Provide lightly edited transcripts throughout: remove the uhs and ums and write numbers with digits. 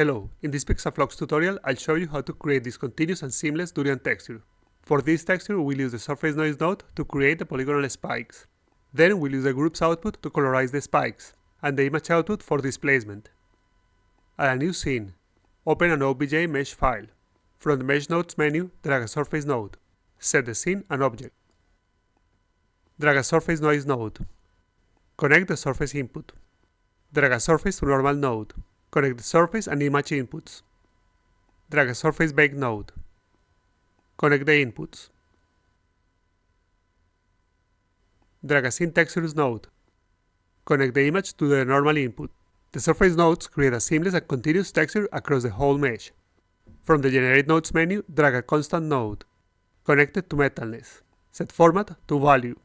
Hello, in this PixaFlux tutorial I'll show you how to create this continuous and seamless durian texture. For this texture we'll use the Surface Noise node to create the polygonal spikes. Then we'll use the groups output to colorize the spikes, and the image output for displacement. Add a new scene. Open an OBJ mesh file. From the Mesh Nodes menu, drag a Surface node. Set the scene and object. Drag a Surface Noise node. Connect the surface input. Drag a surface to normal node. Connect the surface and image inputs. Drag a surface bake node. Connect the inputs. Drag a scene textures node. Connect the image to the normal input. The surface nodes create a seamless and continuous texture across the whole mesh. From the Generate Nodes menu, drag a constant node. Connect it to metalness. Set format to value.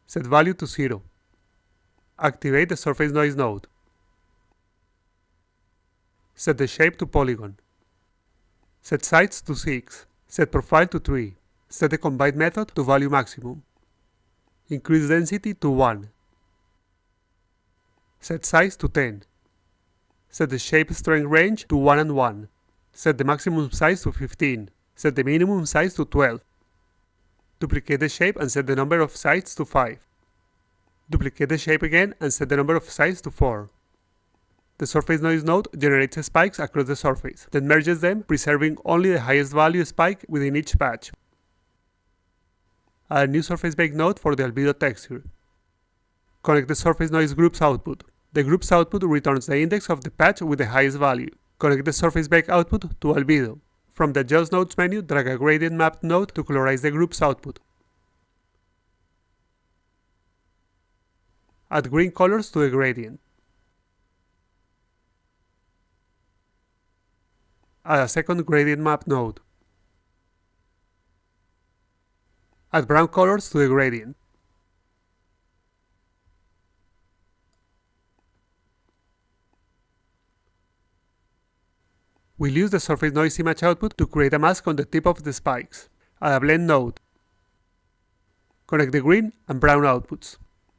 Set value to 0. Activate the Surface Noise node. Set the shape to polygon. Set size to 6. Set profile to 3. Set the combine method to value maximum. Increase density to 1. Set size to 10. Set the shape strength range to 1 and 1. Set the maximum size to 15. Set the minimum size to 12. Duplicate the shape and set the number of sides to 5. Duplicate the shape again and set the number of sides to 4. The Surface Noise node generates spikes across the surface, then merges them, preserving only the highest value spike within each patch. Add a new Surface Bake node for the Albedo texture. Connect the Surface Noise Groups output. The Groups output returns the index of the patch with the highest value. Connect the Surface Bake output to Albedo. From the Adjust Nodes menu, drag a Gradient Mapped node to colorize the Groups output. Add green colors to the gradient. Add a second Gradient Map node. Add brown colors to the gradient. We'll use the Surface Noise image output to create a mask on the tip of the spikes. Add a Blend node. Connect the green and brown outputs.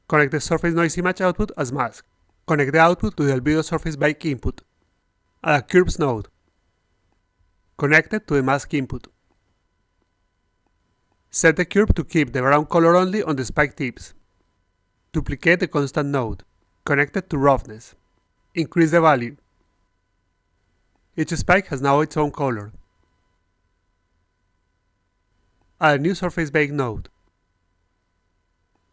Connect the Surface Noise image output as mask. Connect the output to the Albedo Surface Bake input. Add a Curves node. Connect it to the mask input. Set the curve to keep the brown color only on the spike tips. Duplicate the constant node. Connect it to roughness. Increase the value. Each spike has now its own color. Add a new Surface Bake node.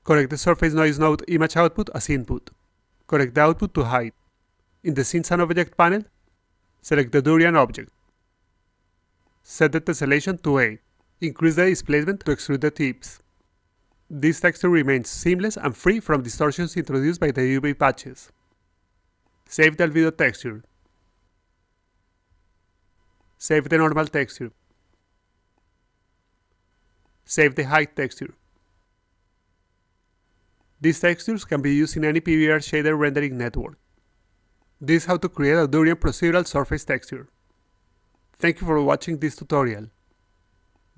Connect the Surface Noise node image output as input. Connect the output to height. In the Scenes and Object panel, select the Durian object. Set the tessellation to 8. Increase the displacement to extrude the tips. This texture remains seamless and free from distortions introduced by the UV patches. Save the Albedo texture. Save the normal texture. Save the height texture. These textures can be used in any PBR shader rendering network. This is how to create a Durian procedural surface texture. Thank you for watching this tutorial.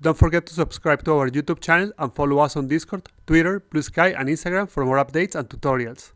Don't forget to subscribe to our YouTube channel and follow us on Discord, Twitter, Blue Sky and Instagram for more updates and tutorials.